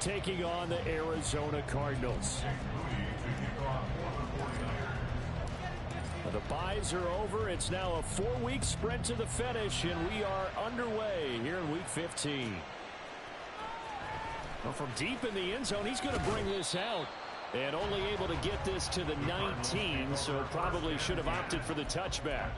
taking on the Arizona Cardinals. The byes are over. It's now a 4-week sprint to the finish, and we are underway here in Week 15. Well, from deep in the end zone, he's going to bring this out. And only able to get this to the 19, so probably should have opted for the touchback.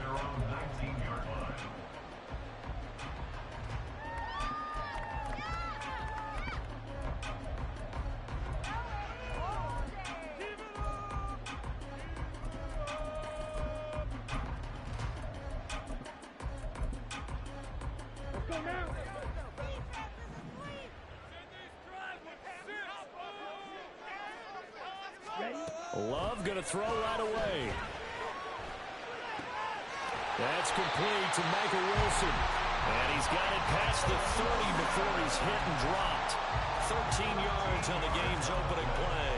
Love going to throw right away. That's complete to Michael Wilson. And he's got it past the 30 before he's hit and dropped. 13 yards on the game's opening play.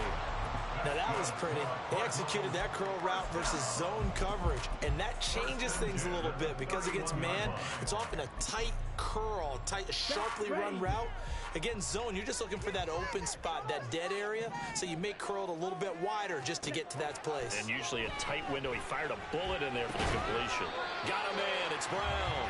Now that was pretty. They executed that curl route versus zone coverage. And that changes things a little bit because against man, it's often a tight curl, tight, sharply run route. Against zone, you're just looking for that open spot, that dead area, so you make curl a little bit wider just to get to that place. And usually a tight window. He fired a bullet in there for the completion. Got a man. It's Brown.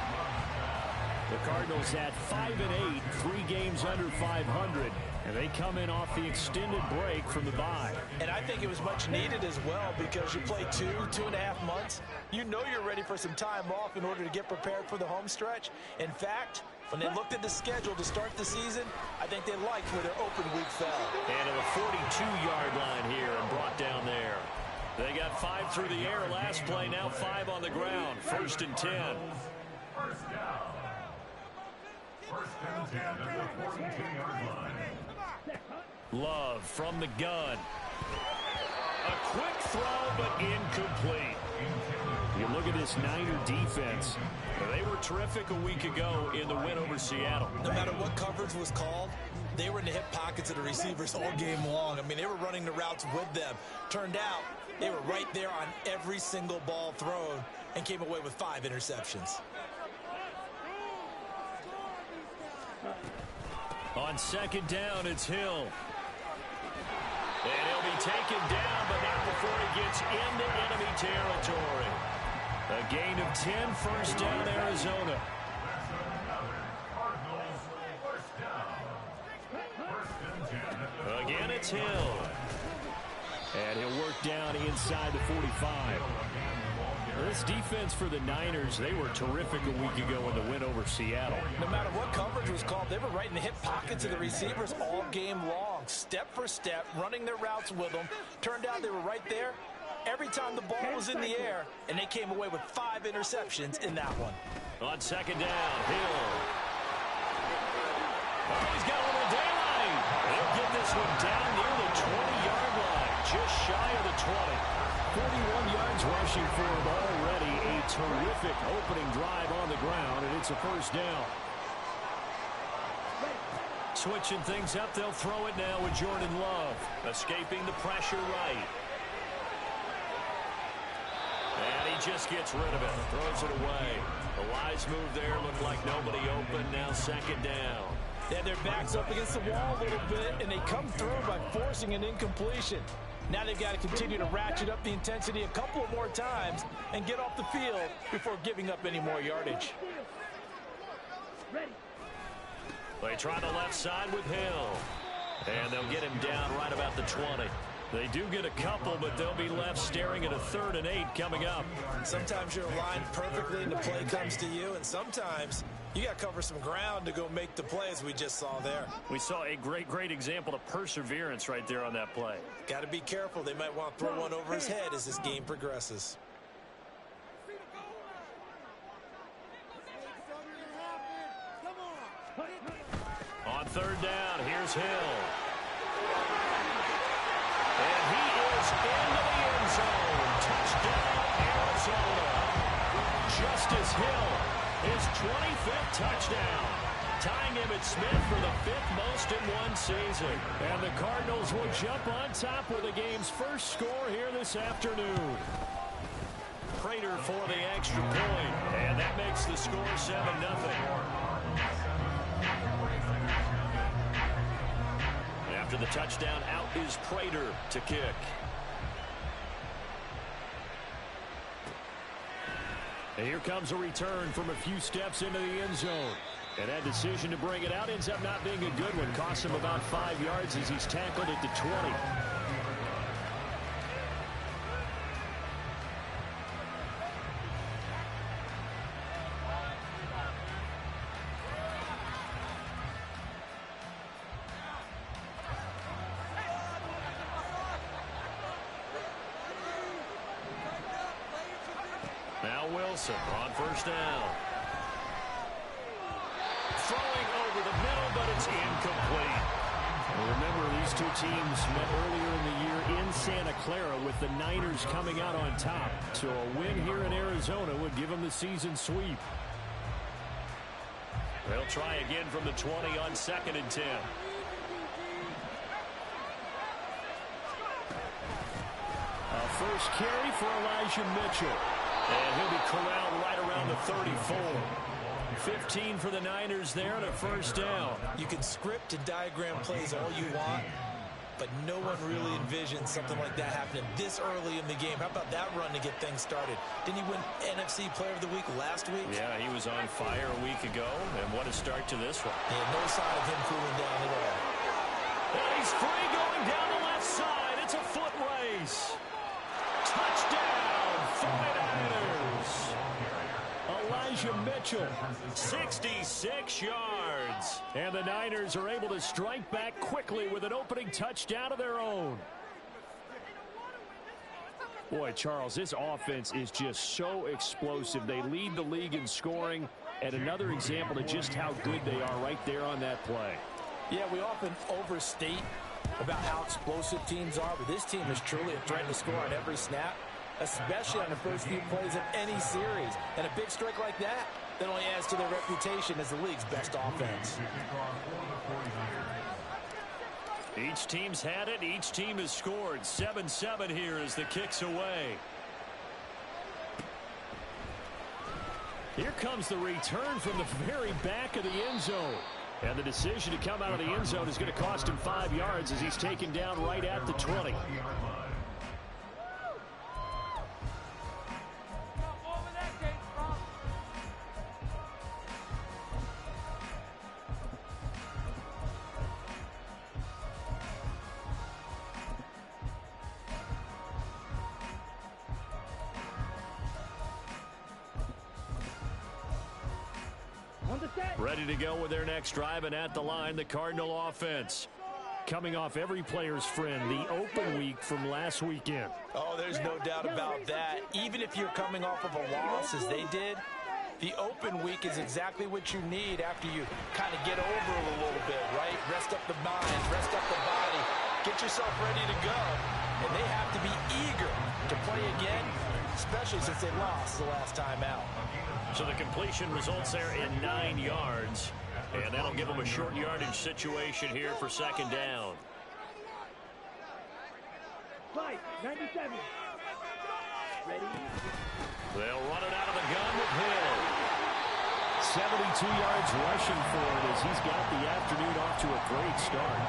The Cardinals at 5-8, 3 games under 500, and they come in off the extended break from the bye. And I think it was much needed as well because you play 2.5 months. You know you're ready for some time off in order to get prepared for the home stretch. In fact, when they looked at the schedule to start the season, I think they liked where their open week fell. And to the 42-yard line here and brought down there. They got 5 through the air last play, now 5 on the ground. 1st and 10. First down. First and 10 at the 42-yard line. Love from the gun. A quick throw, but incomplete. You look at this Niner defense. They were terrific a week ago in the win over Seattle. No matter what coverage was called, they were in the hip pockets of the receivers all game long. I mean, they were running the routes with them. Turned out, they were right there on every single ball thrown and came away with 5 interceptions. On 2nd down, it's Hill. And he'll be taken down, but not before he gets into enemy territory. A gain of 10, 1st down, Arizona. Again, it's Hill. And he'll work down inside the 45. This defense for the Niners, they were terrific a week ago in the win over Seattle. No matter what coverage was called, they were right in the hip pockets of the receivers all game long. Step for step, running their routes with them. Turned out they were right there every time the ball was in the air, and they came away with 5 interceptions in that one. On 2nd down, Hill. Oh, he's got a little daylight. He'll get this one down near the 20-yard line, just shy of the 20. 41 yards rushing for him already. A terrific opening drive on the ground, and it's a 1st down. Switching things up, they'll throw it now with Jordan Love. Escaping the pressure right. And he just gets rid of it, throws it away. A wise move there, looked like nobody open, now 2nd down. They had their backs up against the wall a little bit, and they come through by forcing an incompletion. Now they've got to continue to ratchet up the intensity a couple more times and get off the field before giving up any more yardage. They try the left side with Hill. And they'll get him down right about the 20. They do get a couple, but they'll be left staring at a 3rd and 8 coming up. Sometimes you're aligned perfectly and the play comes to you, and sometimes you got to cover some ground to go make the play, as we just saw there. We saw a great example of perseverance right there on that play. Got to be careful. They might want to throw one over his head as this game progresses. On 3rd down, here's Hill. And he is into the end zone. Touchdown, Arizona. Justice Hill, his 25th touchdown. Tying Emmitt Smith for the 5th most in one season. And the Cardinals will jump on top with the game's first score here this afternoon. Prater for the extra point. And that makes the score 7-0. After the touchdown, out is Prater to kick. And here comes a return from a few steps into the end zone. And that decision to bring it out ends up not being a good one. Costs him about 5 yards as he's tackled at the 20. Now Wilson on first down. Throwing over the middle, but it's incomplete. Remember, these two teams met earlier in the year in Santa Clara with the Niners coming out on top. So a win here in Arizona would give them the season sweep. They'll try again from the 20 on 2nd and 10. A first carry for Elijah Mitchell. And he'll be corralled right around the 34. 15 for the Niners there and a first down. You can script and diagram plays all you want, but no one really envisions something like that happening this early in the game. How about that run to get things started? Didn't he win NFC Player of the Week last week? Yeah, he was on fire a week ago, and what a start to this one. Yeah, no sign of him cooling down at all. And he's free going down the left side. It's a foot race. Touchdown, 49ers. Elijah Mitchell, 66 yards. And the Niners are able to strike back quickly with an opening touchdown of their own. Boy, Charles, this offense is just so explosive. They lead the league in scoring, and another example of just how good they are right there on that play. Yeah, we often overstate about how explosive teams are, but this team is truly a threat to score on every snap, especially on the first few plays of any series. And a big strike like that only adds to their reputation as the league's best offense. Each team's had it. Each team has scored. 7-7 here as the kick's away. Here comes the return from the very back of the end zone. And the decision to come out of the end zone is going to cost him 5 yards as he's taken down right at the 20. Ready to go with their next drive, and at the line, the Cardinal offense. Coming off every player's friend, the open week from last weekend. Oh, there's no doubt about that. Even if you're coming off of a loss, as they did, the open week is exactly what you need after you kind of get over it a little bit, right? Rest up the mind, rest up the body, get yourself ready to go. And they have to be eager to play again, especially since they lost the last time out. So the completion results there in 9 yards. And that'll give them a short yardage situation here for 2nd down. 97. Ready? They'll run it out of the gun with Hill. 72 yards rushing for it as he's got the afternoon off to a great start.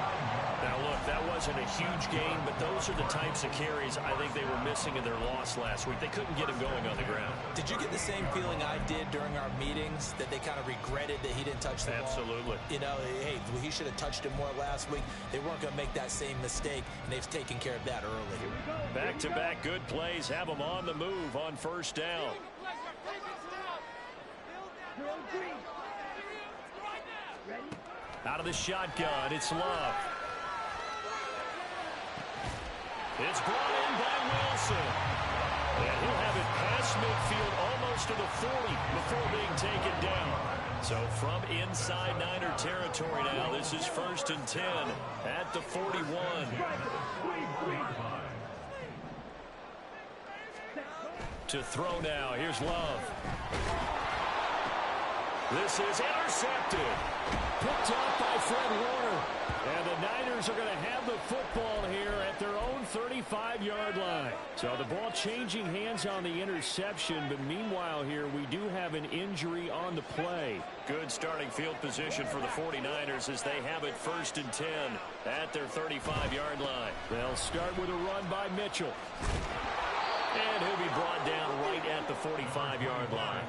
Now, look, that wasn't a huge gain, but those are the types of carries I think they were missing in their loss last week. They couldn't get him going on the ground. Did you get the same feeling I did during our meetings, that they kind of regretted that he didn't touch the ball? Absolutely. You know, hey, he should have touched it more last week. They weren't going to make that same mistake, and they've taken care of that early. Back-to-back good plays have them on the move on first down. Out of the shotgun, it's Love. It's brought in by Wilson. And he'll have it past midfield almost to the 40 before being taken down. So from inside Niner territory now, this is 1st and 10 at the 41. To throw now, here's Love. This is intercepted. Picked up by Fred Warner. And the Niners are going to have the football here at their own 35. 35-yard line. So the ball changing hands on the interception, but meanwhile here we do have an injury on the play. Good starting field position for the 49ers as they have it 1st and 10 at their 35-yard line. They'll start with a run by Mitchell. And he'll be brought down right at the 45-yard line.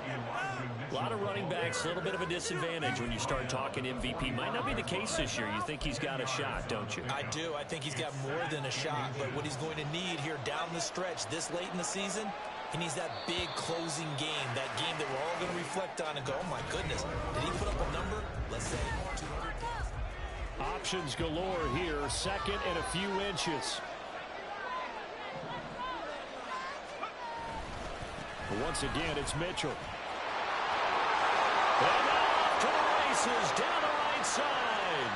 A lot of running backs, a little bit of a disadvantage when you start talking MVP. Might not be the case this year. You think he's got a shot, don't you? I do. I think he's got more than a shot. But what he's going to need here down the stretch this late in the season, he needs that big closing game, that game that we're all going to reflect on and go, oh, my goodness, did he put up a number? Let's say 200. Options galore here, 2nd and a few inches. But once again, it's Mitchell. And off to the races down the right side.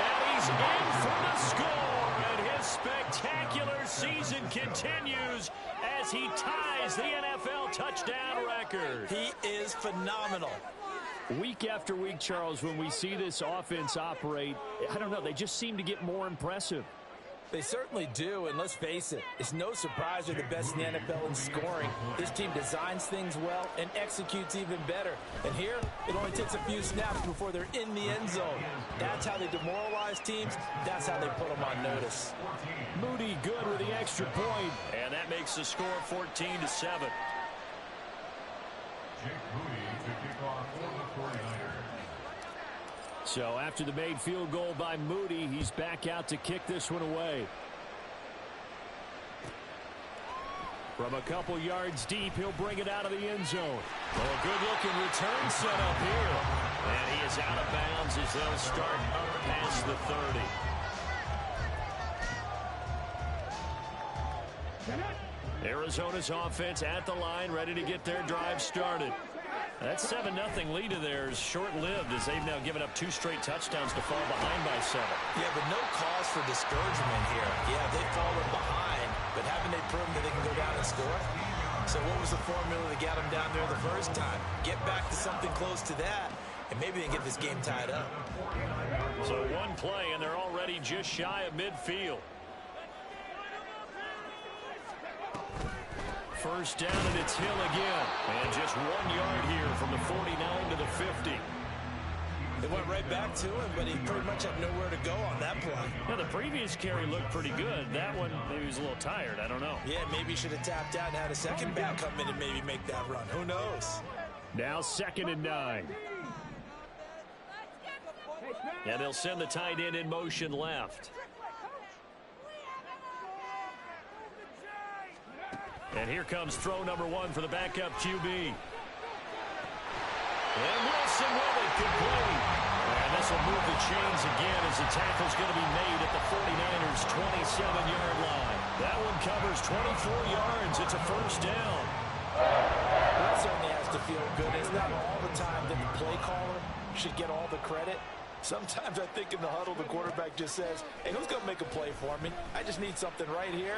And he's in for the score. And his spectacular season continues as he ties the NFL touchdown record. He is phenomenal. Week after week, Charles, when we see this offense operate, I don't know, they just seem to get more impressive. They certainly do, and let's face it, it's no surprise they're the best in the NFL in scoring. This team designs things well and executes even better. And here, it only takes a few snaps before they're in the end zone. That's how they demoralize teams. That's how they put them on notice. Moody good with the extra point. And that makes the score 14-7. Jake Moody to kick off for the 49ers. So after the made field goal by Moody, he's back out to kick this one away. From a couple yards deep, he'll bring it out of the end zone. Well, a good-looking return set up here. And he is out of bounds as they'll start up past the 30. Arizona's offense at the line, ready to get their drive started. That 7-0 lead of theirs short-lived as they've now given up 2 straight touchdowns to fall behind by 7. Yeah, but no cause for discouragement here. Yeah, they've fallen behind, but haven't they proven that they can go down and score? So what was the formula that got them down there the first time? Get back to something close to that, and maybe they can get this game tied up. So one play, and they're already just shy of midfield. First down, and it's Hill again. And just 1 yard here from the 49 to the 50. They went right back to him, but he pretty much had nowhere to go on that play. Yeah, the previous carry looked pretty good. That one, maybe he was a little tired. I don't know. Yeah, maybe he should have tapped out and had a second back come in and maybe make that run. Who knows? Now 2nd and 9. And they'll send the tight end in motion left. And here comes throw number 1 for the backup QB. And Wilson with it, complete. And this will move the chains again as the tackle's going to be made at the 49ers' 27-yard line. That one covers 24 yards. It's a first down. That certainly has to feel good. It's not all the time that the play caller should get all the credit. Sometimes I think in the huddle, the quarterback just says, hey, who's going to make a play for me? I just need something right here.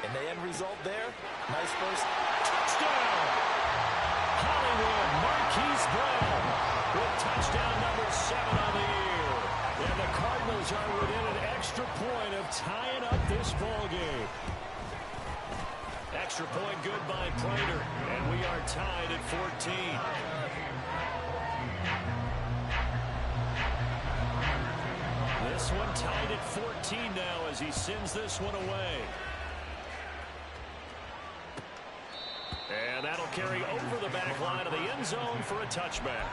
And the end result there, nice first touchdown. Hollywood Marquise Brown with touchdown number 7 on the year. And the Cardinals are within an extra point of tying up this ball game. Extra point good by Prater. And we are tied at 14. This one tied at 14 now as he sends this one away. And that'll carry over the back line of the end zone for a touchback.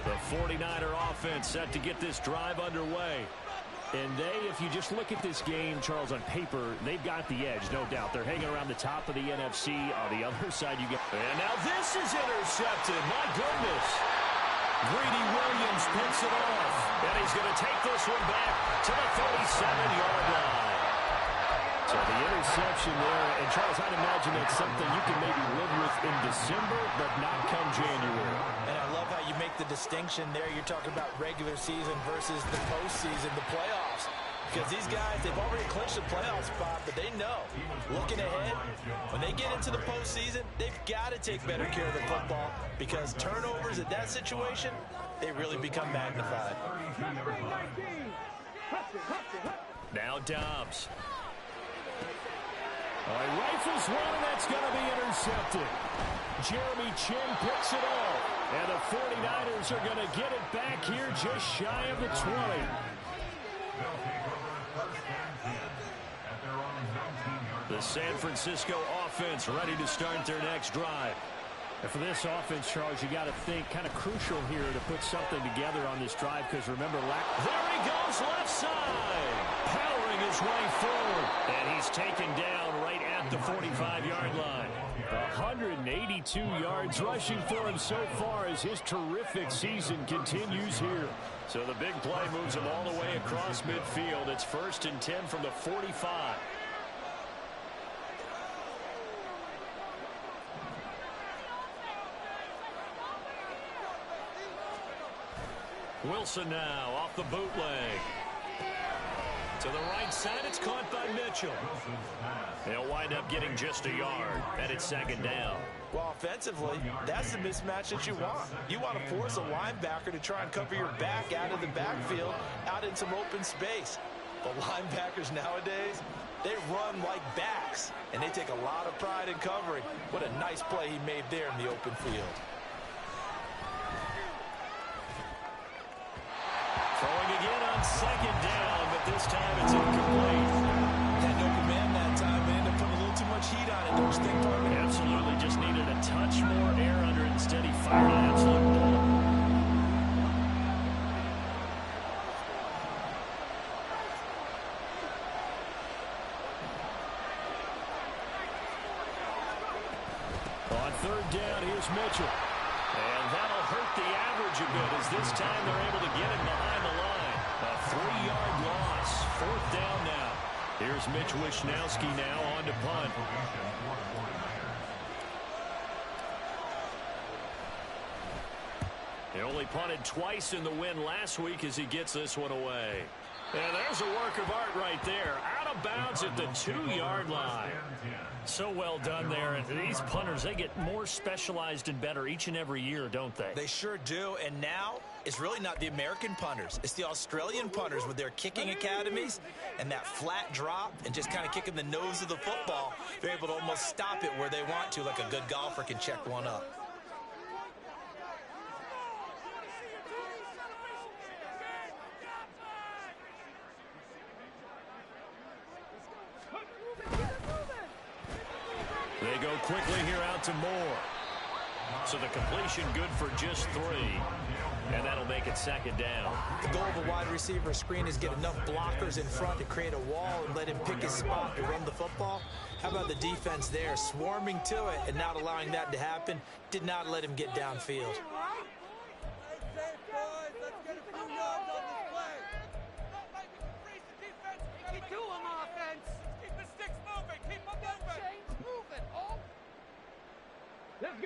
The 49er offense set to get this drive underway. And if you just look at this game, Charles, on paper, they've got the edge, no doubt. They're hanging around the top of the NFC. On the other side, you get... And now this is intercepted. My goodness. Greedy Williams picks it off. And he's going to take this one back to the 37-yard line. So the interception there, and Charles, I'd imagine that's something you can maybe live with in December, but not come January. And I love how you make the distinction there. You're talking about regular season versus the postseason, the playoffs. Because these guys, they've already clinched a playoff spot, but they know, looking ahead, when they get into the postseason, they've got to take better care of the football because turnovers in that situation, they really become magnified. Now Dobbs. He rifles one, and that's going to be intercepted. Jeremy Chin picks it off. And the 49ers are going to get it back here just shy of the 20. The San Francisco offense ready to start their next drive. And for this offense, Charles, you got to think kind of crucial here to put something together on this drive because remember, there he goes left side, powering his way forward, and he's taken down right at the 45-yard line. 182 yards rushing for him so far as his terrific season continues here. So the big play moves him all the way across midfield. It's 1st and 10 from the 45. Wilson now off the bootleg. To the right side, it's caught by Mitchell. They'll wind up getting just a yard, and it's 2nd down. Well, offensively, that's the mismatch that you want. You want to force a linebacker to try and cover your back out of the backfield, out in some open space. But linebackers nowadays, they run like backs, and they take a lot of pride in covering. What a nice play he made there in the open field. Throwing again on 2nd down, but this time it's incomplete. Had no command that time, but ended up putting a little too much heat on it, don't you think, Parker? Absolutely, just needed a touch more air under it. Instead, he fired an absolute bullet. On 3rd down, here's Mitchell. And that'll hurt the average a bit as this time they're able to get him behind the line. A 3-yard loss. 4th down now. Here's Mitch Wishnowski now on to punt. He only punted twice in the win last week as he gets this one away. And there's a work of art right there. Out of bounds at the 2-yard line. So well done there. And these punters, they get more specialized and better each and every year, don't they? They sure do. And now it's really not the American punters. It's the Australian punters with their kicking academies and that flat drop and just kind of kicking the nose of the football. They're able to almost stop it where they want to, like a good golfer can check one up. They go quickly here out to Moore. So the completion good for just 3. And that'll make it 2nd down. The goal of a wide receiver screen is get enough blockers in front to create a wall and let him pick his spot to run the football. How about the defense there, swarming to it and not allowing that to happen? Did not let him get downfield.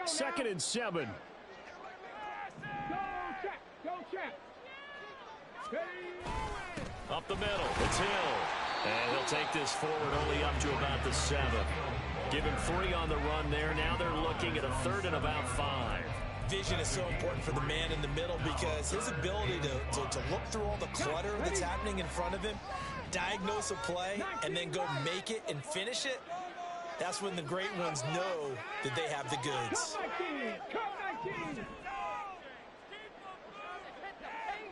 Second and 7. Go check. Up the middle, it's Hill. And he'll take this forward only up to about the 7. Give him 3 on the run there. Now they're looking at a 3rd and about 5. Vision is so important for the man in the middle because his ability to look through all the clutter that's happening in front of him, diagnose a play, and then go make it and finish it, that's when the great ones know that they have the goods.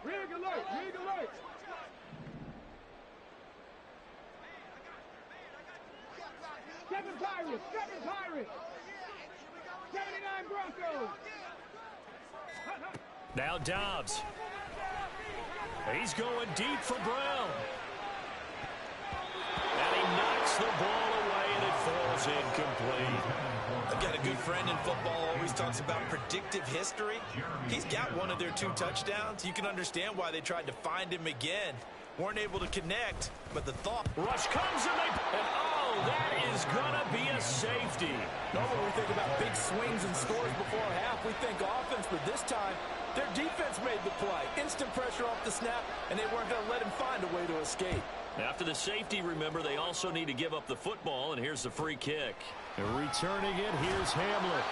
Rig alert. Seven Pirates. 79 Broncos. Now Dobbs. He's going deep for Brown. And he knocks the ball away, and it falls incomplete. I've got a good friend in football, always talks about predictive history. He's got one of their 2 touchdowns. You can understand why they tried to find him again. Weren't able to connect, but the thought. Rush comes, and oh, that is going to be a safety. Normally we think about big swings and scores before a half. We think offense, but this time their defense made the play. Instant pressure off the snap, and they weren't going to let him find a way to escape. After the safety, remember, they also need to give up the football, and here's the free kick. And returning it, here's Hamlet.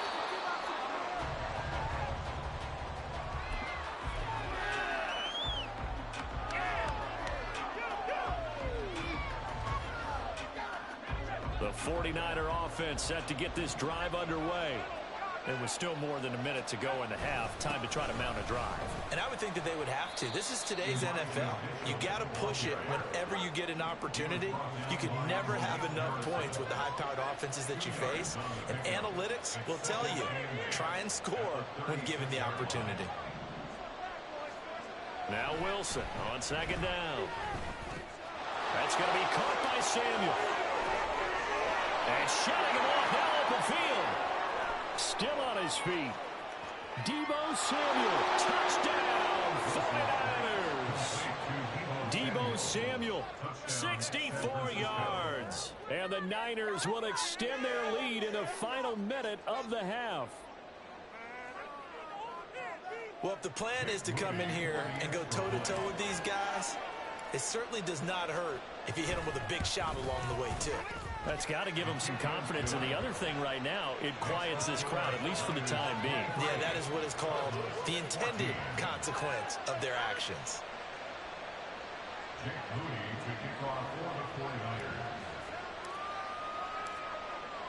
The 49er offense set to get this drive underway. It was still more than a minute to go in the half. Time to try to mount a drive. And I would think that they would have to. This is today's NFL. You got to push it whenever you get an opportunity. You can never have enough points with the high-powered offenses that you face. And analytics will tell you, try and score when given the opportunity. Now Wilson on second down. That's going to be caught by Samuel. And shutting him off now open field. Still on his feet. Deebo Samuel. Touchdown, 49ers. Deebo Samuel, 64 yards. And the Niners will extend their lead in the final minute of the half. Well, if the plan is to come in here and go toe-to-toe with these guys, it certainly does not hurt if you hit them with a big shot along the way, too. That's got to give them some confidence. And the other thing right now, it quiets this crowd, at least for the time being. Yeah, that is what is called the intended consequence of their actions.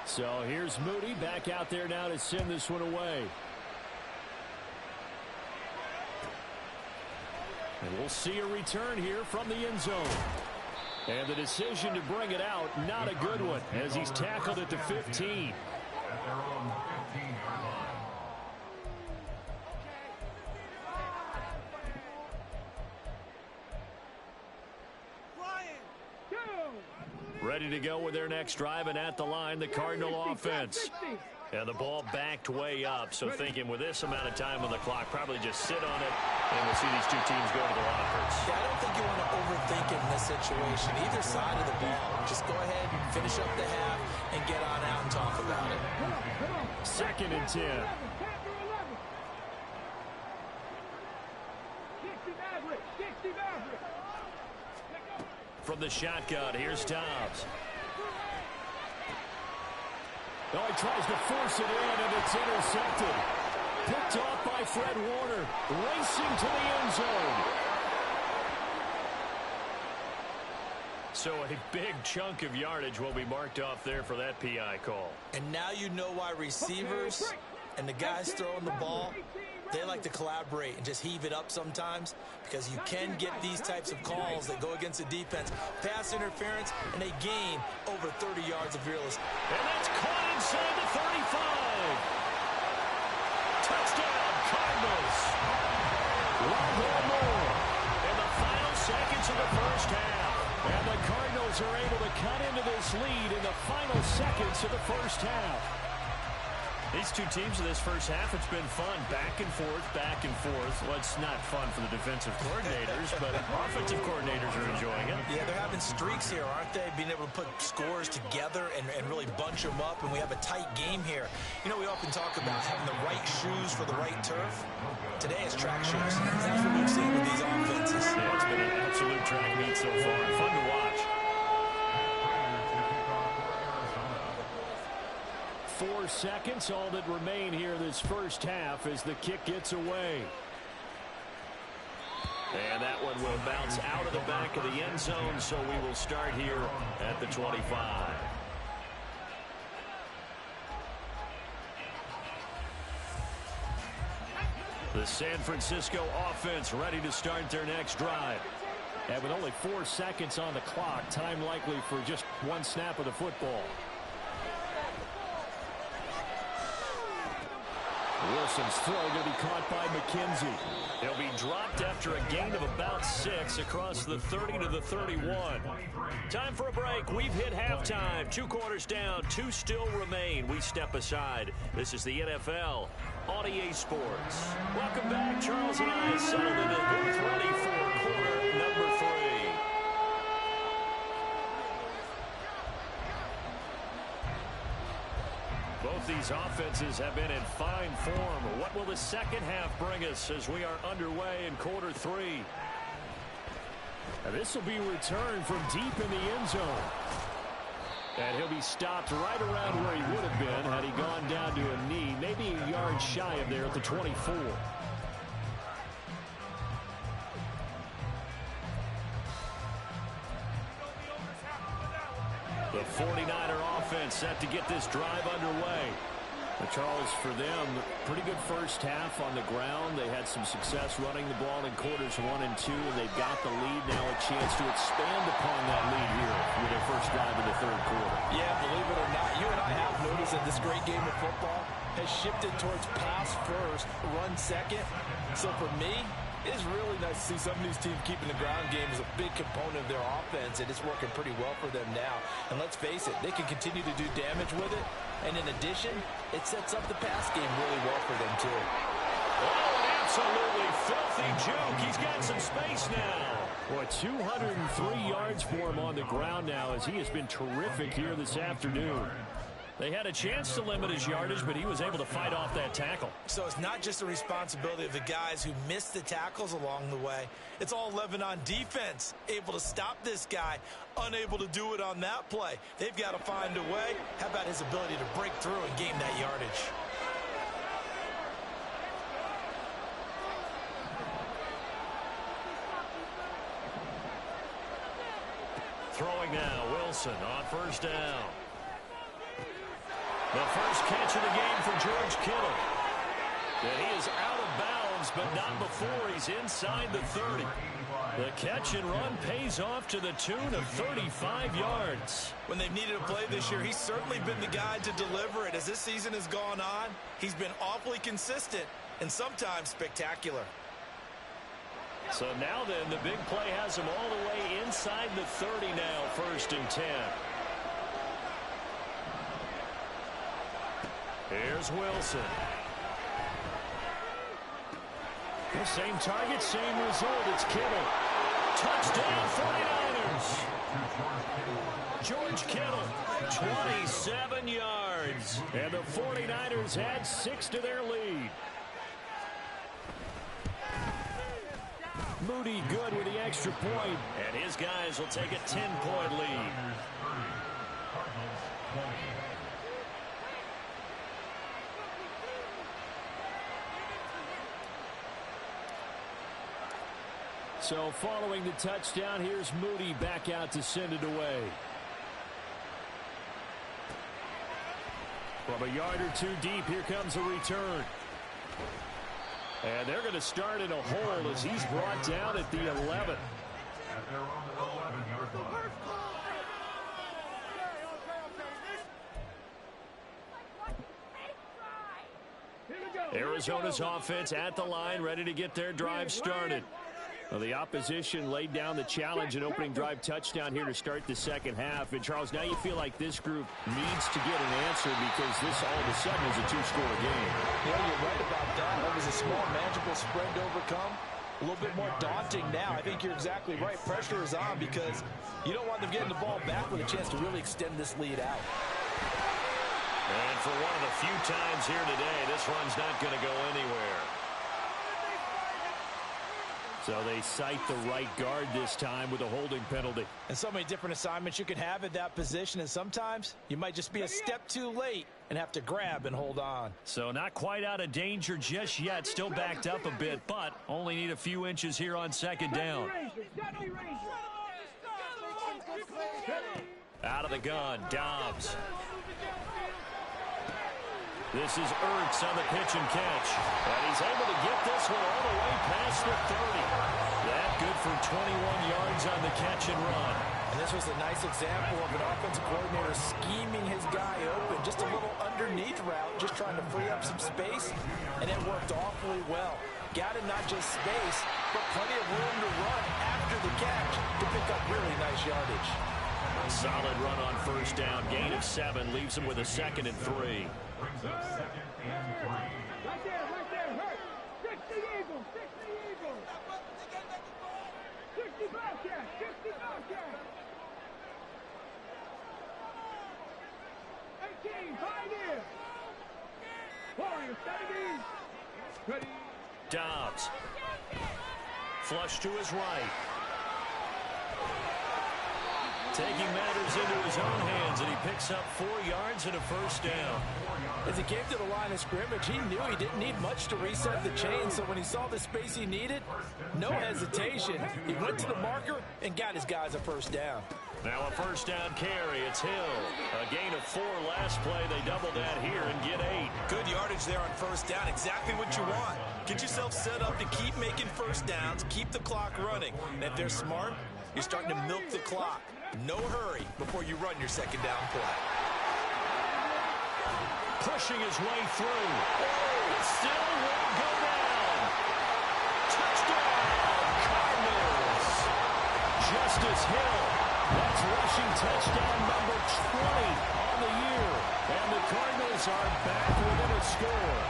So here's Moody back out there now to send this one away. And we'll see a return here from the end zone. And the decision to bring it out, not a good one, as he's tackled at the 15. Ready to go with their next drive, and at the line, the Cardinal offense. And the ball backed way up, so thinking with this amount of time on the clock, probably just sit on it, and we'll see these two teams go to the lockers. Yeah, I don't think you want to overthink it in this situation. Either side of the ball, just go ahead, finish up the half, and get on out and talk about it. 2nd and 10. From the shotgun, here's Dobbs. Oh, he tries to force it in, and it's intercepted. Picked off by Fred Warner, racing to the end zone. So a big chunk of yardage will be marked off there for that PI call. And now you know why receivers and the guys throwing the ball, they like to collaborate and just heave it up sometimes, because you can get these types of calls that go against the defense. Pass interference, and they gain over 30 yards of real estate. And that's caught inside the 35. Touchdown, Cardinals. One more in the final seconds of the first half. And the Cardinals are able to cut into this lead in the final seconds of the first half. These two teams in this first half, it's been fun. Back and forth, back and forth. Well, it's not fun for the defensive coordinators, but offensive coordinators are enjoying it. Yeah, they're having streaks here, aren't they? Being able to put scores together and really bunch them up, and we have a tight game here. You know, we often talk about having the right shoes for the right turf. Today it's track shoes. That's what we've seen with these offenses. Yeah, it's been an absolute track meet so far. Fun to watch. 4 seconds, all that remain here this first half as the kick gets away. And that one will bounce out of the back of the end zone, so we will start here at the 25. The San Francisco offense ready to start their next drive. And with only 4 seconds on the clock, time likely for just one snap of the football. Wilson's throw going to be caught by McKenzie. He'll be dropped after a gain of about 6 across the 30 to the 31. Time for a break. We've hit halftime. 2 quarters down. 2 still remain. We step aside. This is the NFL on EA Sports. Welcome back. Charles and I settled in the booth ready for quarter number 3. Both these offenses have been in fine form. What will the second half bring us as we are underway in quarter 3? And this will be returned from deep in the end zone. And he'll be stopped right around where he would have been had he gone down to a knee, maybe a yard shy of there at the 24. The 49er offense set to get this drive underway. But Charles, for them, pretty good first half on the ground. They had some success running the ball in quarters 1 and 2, and they've got the lead now, a chance to expand upon that lead here with their first drive in the third quarter. Yeah, believe it or not, you and I have noticed that this great game of football has shifted towards pass first, run second. So for me, it's really nice to see some of these teams keeping the ground game as a big component of their offense, and it's working pretty well for them now. And let's face it, they can continue to do damage with it. And in addition, it sets up the pass game really well for them, too. Oh, an absolutely filthy joke. He's got some space now. Boy, 203 yards for him on the ground now as he has been terrific here this afternoon. They had a chance to limit his yardage, but he was able to fight off that tackle. So it's not just the responsibility of the guys who missed the tackles along the way. It's all 11 on defense, able to stop this guy, unable to do it on that play. They've got to find a way. How about his ability to break through and gain that yardage? Throwing now, Wilson on first down. The first catch of the game for George Kittle. And he is out of bounds, but not before he's inside the 30. The catch and run pays off to the tune of 35 yards. When they've needed a play this year, he's certainly been the guy to deliver it. As this season has gone on, he's been awfully consistent and sometimes spectacular. So now then, the big play has him all the way inside the 30 now, 1st and 10. Here's Wilson. The same target, same result. It's Kittle. Touchdown, 49ers. George Kittle, 27 yards. And the 49ers add 6 to their lead. Moody good with the extra point. And his guys will take a 10-point lead. So following the touchdown, here's Moody back out to send it away. From a yard or 2 deep, here comes a return. And they're going to start in a hole as he's brought down at the 11. Arizona's offense at the line, ready to get their drive started. Well, the opposition laid down the challenge and opening drive touchdown here to start the second half. And, Charles, now you feel like this group needs to get an answer because this all of a sudden is a 2-score game. Yeah, you're right about that. That was a small, manageable spread to overcome. A little bit more daunting now. I think you're exactly right. Pressure is on because you don't want them getting the ball back with a chance to really extend this lead out. And for one of the few times here today, this run's not going to go anywhere. So they cite the right guard this time with a holding penalty. And so many different assignments you can have at that position, and sometimes you might just be a step too late and have to grab and hold on. So not quite out of danger just yet, still backed up a bit, but only need a few inches here on second down. Out of the gun, Dobbs. This is Ertz on the pitch and catch. And he's able to get this one all the way past the 30. That good for 21 yards on the catch and run. And this was a nice example of an offensive coordinator scheming his guy open. Just a little underneath route, just trying to free up some space. And it worked awfully well. Got him not just space, but plenty of room to run after the catch to pick up really nice yardage. Solid run on first down. Gain of 7 leaves him with a 2nd and 3. Right there, hurt. 60 Eagles, 60 Eagles. 60 Bobcats, 60 Bobcats. 18, Pioneer. Warriors, 70. Ready. Dobbs. Flush to his right. taking matters into his own hands, and he picks up 4 yards and a first down. As he came to the line of scrimmage, he knew he didn't need much to reset the chain, so when he saw the space he needed, no hesitation. He went to the marker and got his guys a first down. Now a first down carry. It's Hill. A gain of 4 last play. They double that here and get 8. Good yardage there on first down. Exactly what you want. Get yourself set up to keep making first downs, keep the clock running. And if they're smart, you're starting to milk the clock. No hurry before you run your second down play. Pushing his way through. It still won't go down. Touchdown, Cardinals. Justice Hill. That's rushing touchdown number 20 on the year. And the Cardinals are back within a score.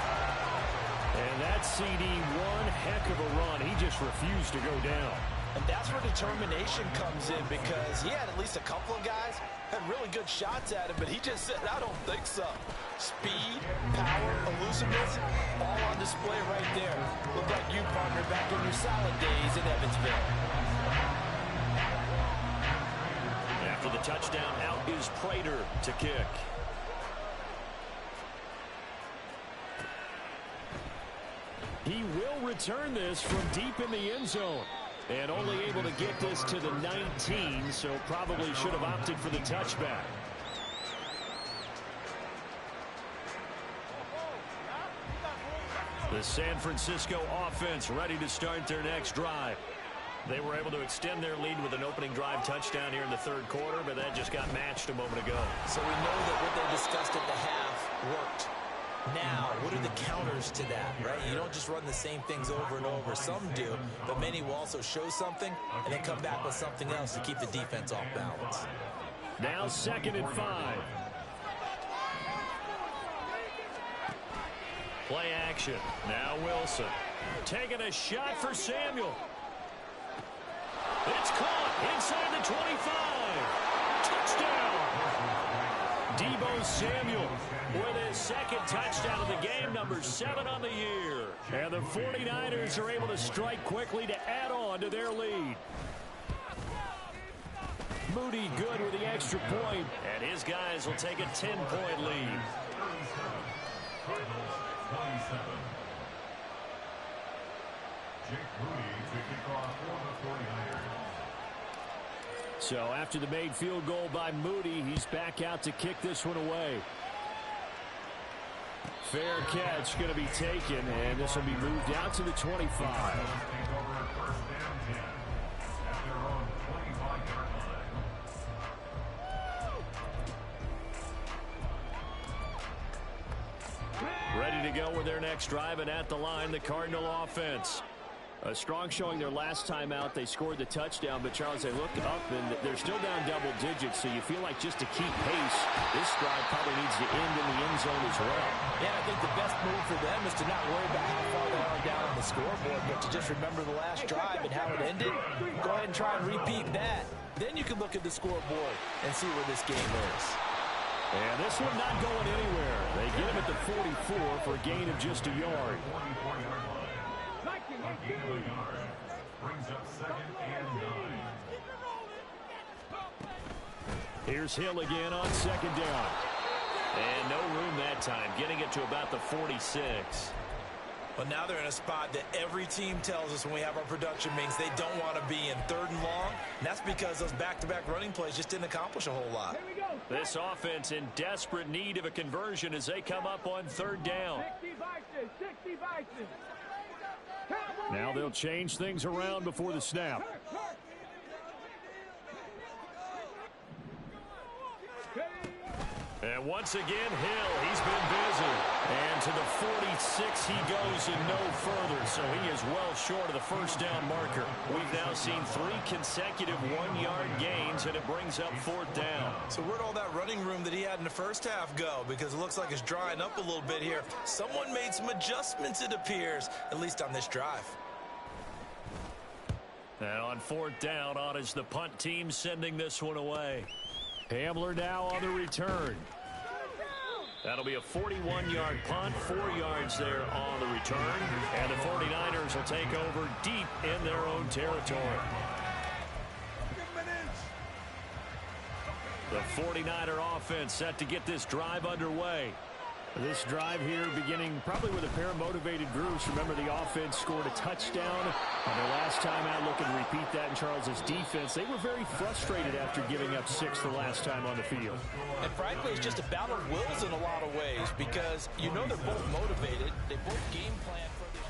And that CD, one heck of a run. He just refused to go down. And that's where determination comes in, because he had at least a couple of guys had really good shots at him, but he just said, I don't think so. Speed, power, elusiveness, all on display right there. Look like you, partner, back in your solid days in Evansville. After the touchdown, out is Prater to kick. He will return this from deep in the end zone. And only able to get this to the 19, so probably should have opted for the touchback. The San Francisco offense ready to start their next drive. They were able to extend their lead with an opening drive touchdown here in the third quarter, but that just got matched a moment ago. So we know that what they discussed at the half worked. Now, what are the counters to that, right? You don't just run the same things over and over. Some do, but many will also show something and then come back with something else to keep the defense off balance. Now 2nd and 5. Play action. Now Wilson. Taking a shot for Samuel. It's caught inside the 25. Touchdown. Deebo Samuel with his 2nd touchdown of the game, number 7 on the year. And the 49ers are able to strike quickly to add on to their lead. Moody good with the extra point, and his guys will take a 10-point lead. So after the made field goal by Moody, he's back out to kick this one away. Fair catch going to be taken, and this will be moved out to the 25. Ready to go with their next drive, and at the line, the Cardinal offense. A strong showing their last time out. They scored the touchdown, but Charles, they look up, and they're still down double digits, so you feel like just to keep pace, this drive probably needs to end in the end zone as well. Yeah, I think the best move for them is to not worry about how far they are down on the scoreboard, but to just remember the last drive and how it ended. Go ahead and try and repeat that. Then you can look at the scoreboard and see where this game is. And this one not going anywhere. They get him at the 44 for a gain of just a yard. Brings up 2nd and 9. Here's Hill again on 2nd down. And no room that time, getting it to about the 46. But now they're in a spot that every team tells us when we have our production meetings they don't want to be in, 3rd and long. And that's because those back-to-back running plays just didn't accomplish a whole lot. This offense in desperate need of a conversion as they come up on 3rd down. 60 Vikings. Now they'll change things around before the snap. And once again, Hill, he's been busy. And to the 46 he goes and no further. So he is well short of the first down marker. We've now seen 3 consecutive 1-yard gains, and it brings up 4th down. So where'd all that running room that he had in the first half go? Because it looks like it's drying up a little bit here. Someone made some adjustments, it appears, at least on this drive. And on 4th down, on is the punt team sending this one away. Hamler now on the return. That'll be a 41-yard punt, 4 yards there on the return. And the 49ers will take over deep in their own territory. The 49er offense set to get this drive underway. This drive here beginning probably with a pair of motivated groups. Remember, the offense scored a touchdown on their last time out. Looking to repeat that in Charles's defense. They were very frustrated after giving up 6 the last time on the field. And frankly, it's just a battle of wills in a lot of ways because you know they're both motivated. They both game plan for this.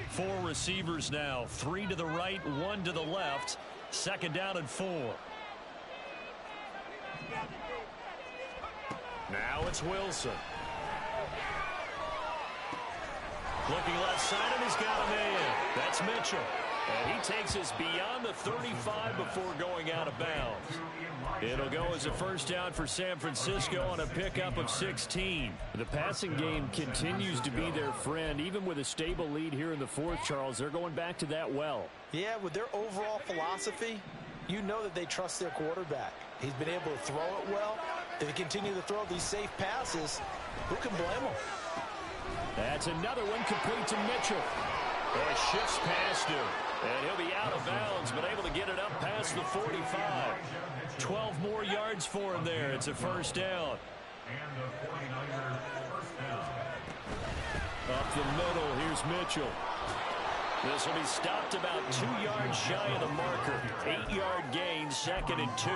Four receivers now. 3 to the right, 1 to the left. Second down and 4. Now it's Wilson. Looking left side, and he's got a man. That's Mitchell. And he takes us beyond the 35 before going out of bounds. It'll go as a first down for San Francisco on a pickup of 16. The passing game continues to be their friend. Even with a stable lead here in the fourth, Charles, they're going back to that well. Yeah, with their overall philosophy, you know that they trust their quarterback. He's been able to throw it well. If they continue to throw these safe passes, who can blame them? That's another one complete to Mitchell. It shifts past him. And he'll be out of bounds, but able to get it up past the 45. 12 more yards for him there. It's a first down. And the 49ers first down. Up the middle, here's Mitchell. This will be stopped about 2 yards shy of the marker. 8-yard gain, 2nd and 2.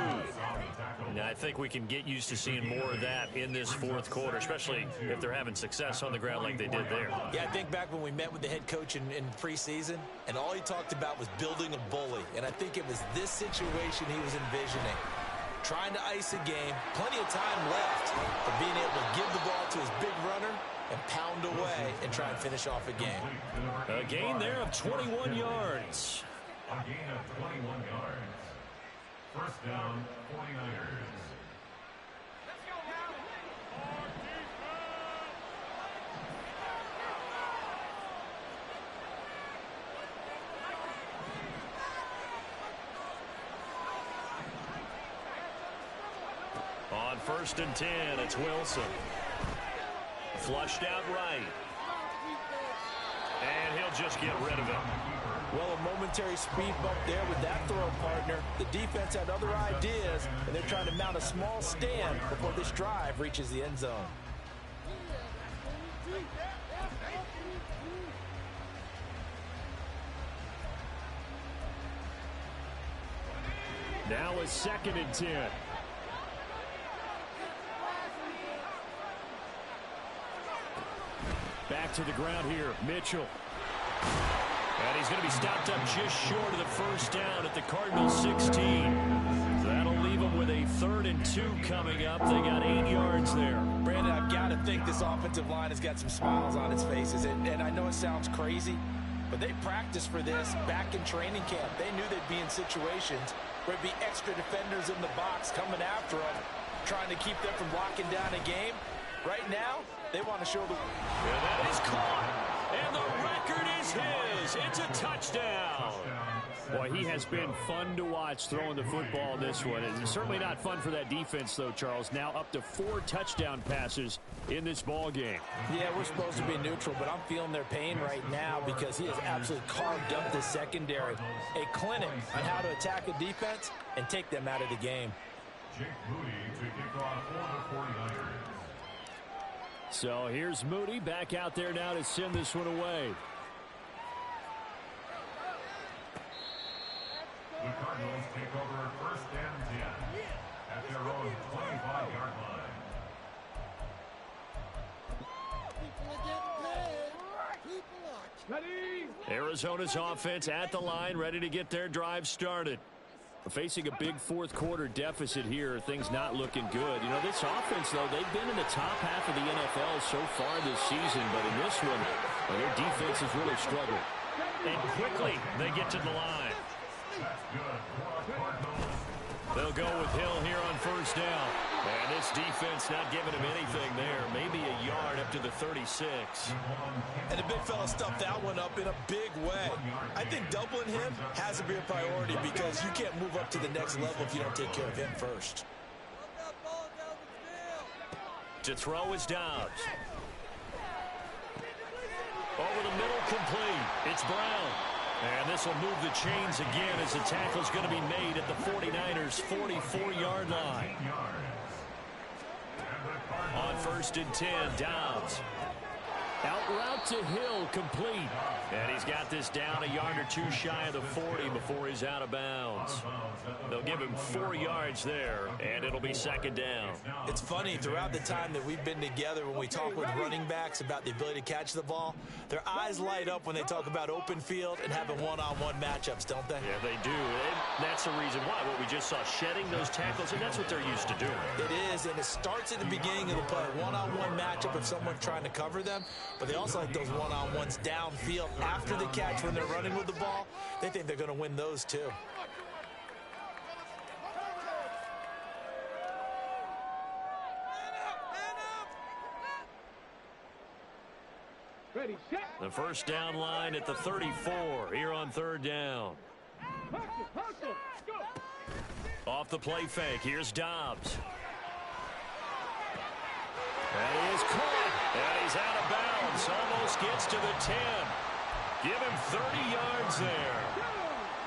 Now, I think we can get used to seeing more of that in this fourth quarter, especially if they're having success on the ground like they did there. Yeah, I think back when we met with the head coach in preseason, and all he talked about was building a bully. And I think it was this situation he was envisioning. Trying to ice a game, plenty of time left for being able to give the ball to his big runner and pound away and try and finish off a game. A gain there of 21 yards. A gain of 21 yards. First down, 49ers. On 1st and 10, it's Wilson. Flushed out right. And he'll just get rid of it. Well, a momentary speed bump there with that throw, partner. The defense had other ideas, and they're trying to mount a small stand before this drive reaches the end zone. Now a 2nd and 10. Back to the ground here, Mitchell. And he's going to be stopped up just short of the first down at the Cardinals' 16. So that'll leave them with a 3rd and 2 coming up. They got 8 yards there. Brandon, I've got to think this offensive line has got some smiles on its faces. And I know it sounds crazy, but they practiced for this back in training camp. They knew they'd be in situations where it'd be extra defenders in the box coming after them, trying to keep them from locking down a game. Right now, they want to show the... And that is caught. And the record is his. It's a touchdown. Boy, he has been fun to watch throwing the football in this one. It's certainly not fun for that defense, though, Charles. Now up to 4 touchdown passes in this ball game. Yeah, we're supposed to be neutral, but I'm feeling their pain right now because he has absolutely carved up the secondary. A clinic on how to attack a defense and take them out of the game. Jake Moody to kick off for the 49ers. So here's Moody back out there now to send this one away. The Cardinals take over 1st and 10 at their own 25-yard line. Arizona's offense at the line, ready to get their drive started. Facing a big fourth quarter deficit here, things not looking good. You know, this offense, though, they've been in the top half of the NFL so far this season, but in this one, well, their defense has really struggled. And quickly, they get to the line. That's good for Cardinals. They'll go with Hill here on first down. And this defense not giving him anything there. Maybe a yard up to the 36. And the big fella stuffed that one up in a big way. I think doubling him has to be a priority because you can't move up to the next level if you don't take care of him first. To throw is Dobbs. Over the middle, complete. It's Brown. And this will move the chains again as the tackle's going to be made at the 49ers' 44-yard line. On first and 10, Dobbs. Out route to Hill, complete. And he's got this down a yard or two shy of the 40 before he's out of bounds. They'll give him 4 yards there, and it'll be second down. It's funny, throughout the time that we've been together, when we talk with running backs about the ability to catch the ball, their eyes light up when they talk about open field and having one-on-one matchups, don't they? Yeah, they do. And that's the reason why. What we just saw, shedding those tackles, and that's what they're used to doing. It is, and it starts at the beginning of the play. One-on-one matchup if someone's trying to cover them, but they also like those one-on-ones downfield after the catch when they're running with the ball. They think they're going to win those too. Ready, set. The first down line at the 34 here on third down. Hustle, go. Off the play fake, here's Dobbs. And he is caught, and he's out of bounds. Almost gets to the 10. Give him 30 yards there.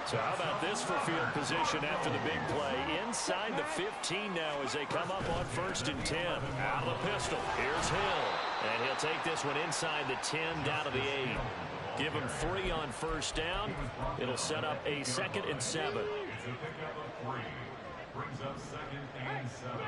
So how about this for field position after the big play? Inside the 15 now as they come up on first and 10. Out of the pistol, here's Hill. And he'll take this one inside the 10 down to the 8. Give him 3 on first down. It'll set up a 2nd and 7. Brings up 2nd and 7.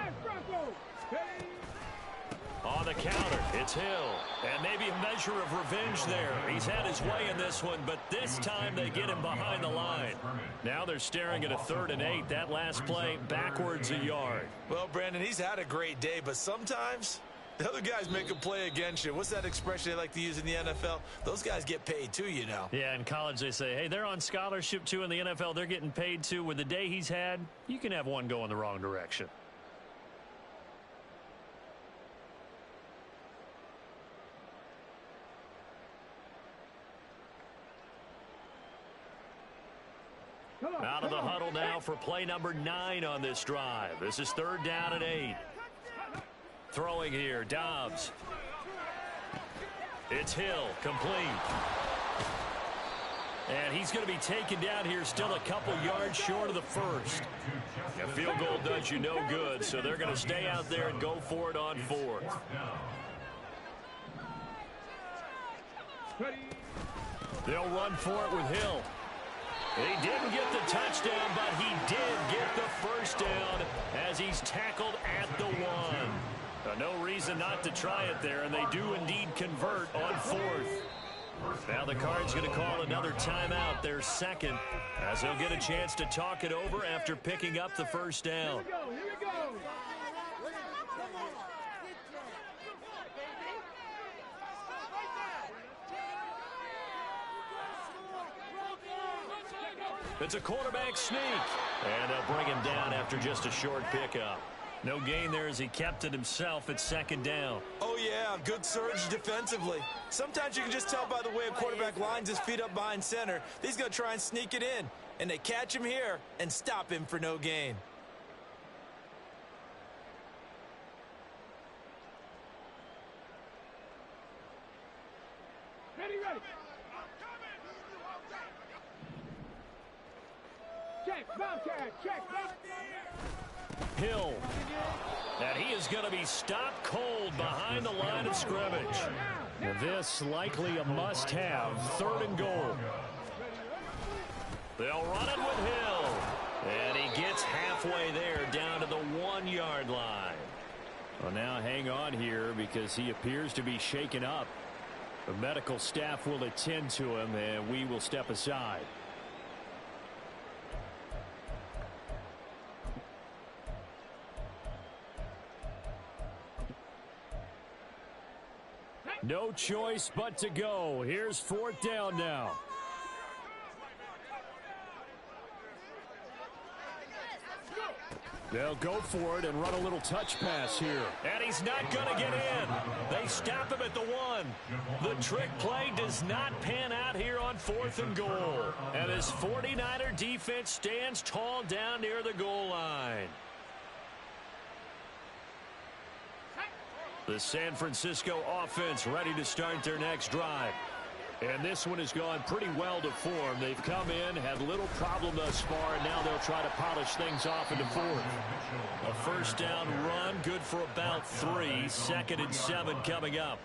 On the counter, it's Hill. And maybe a measure of revenge there. He's had his way in this one, but this time they get him behind the line. Now they're staring at a 3rd and 8. That last play, backwards a yard. Well, Brandon, he's had a great day, but sometimes the other guys make a play against you. What's that expression they like to use in the NFL? Those guys get paid too, you know. Yeah, in college they say, hey, they're on scholarship too. In the NFL, they're getting paid too. With the day he's had, you can have one go in the wrong direction. Out of the huddle now for play number 9 on this drive. This is 3rd down and 8. Throwing here, Dobbs. It's Hill, complete. And he's going to be taken down here still a couple yards short of the first. A field goal does you no good, so they're going to stay out there and go for it on 4th. They'll run for it with Hill. He didn't get the touchdown, but he did get the first down as he's tackled at the 1. No reason not to try it there, and they do indeed convert on 4th. Now the Cards going to call another timeout, their 2nd, as they'll get a chance to talk it over after picking up the first down. Here we go. It's a quarterback sneak, and they'll bring him down after just a short pickup. No gain there as he kept it himself at 2nd down. Oh, yeah, good surge defensively. Sometimes you can just tell by the way a quarterback lines his feet up behind center. He's going to try and sneak it in, and they catch him here and stop him for no gain. Ready. Check, Bobcat, check. Hill. And he is going to be stopped cold behind the line of scrimmage. And this likely a must-have, 3rd and goal. They'll run it with Hill. And he gets halfway there down to the 1-yard line. Well, now hang on here because he appears to be shaken up. The medical staff will attend to him, and we will step aside. No choice but to go. Here's 4th down now. They'll go for it and run a little touch pass here. And he's not going to get in. They stop him at the 1. The trick play does not pan out here on 4th and goal. And his 49er defense stands tall down near the goal line. The San Francisco offense ready to start their next drive. And this one has gone pretty well to form. They've come in, had little problem thus far, and now they'll try to polish things off into 4th. A first down run, good for about 3. 2nd and 7 coming up.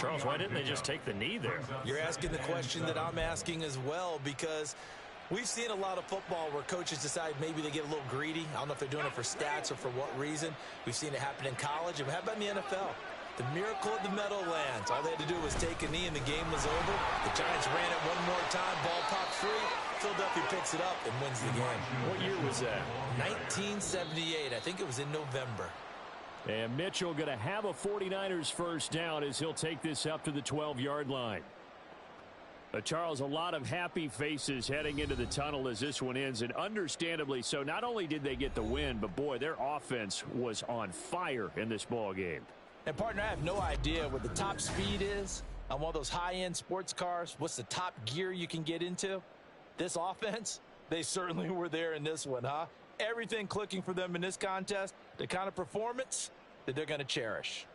Charles, why didn't they just take the knee there? You're asking the question that I'm asking as well, because we've seen a lot of football where coaches decide maybe they get a little greedy. I don't know if they're doing it for stats or for what reason. We've seen it happen in college. And how about in the NFL? The miracle of the Meadowlands. All they had to do was take a knee and the game was over. The Giants ran it one more time. Ball popped free. Philadelphia picks it up and wins the game. What year was that? 1978. I think it was in November. And Mitchell going to have a 49ers first down as he'll take this up to the 12-yard line. Charles, a lot of happy faces heading into the tunnel as this one ends, and understandably so. Not only did they get the win, but boy, their offense was on fire in this ball game. And, partner, I have no idea what the top speed is on one of those high-end sports cars. What's the top gear you can get into? This offense, they certainly were there in this one, huh? Everything clicking for them in this contest, the kind of performance that they're going to cherish.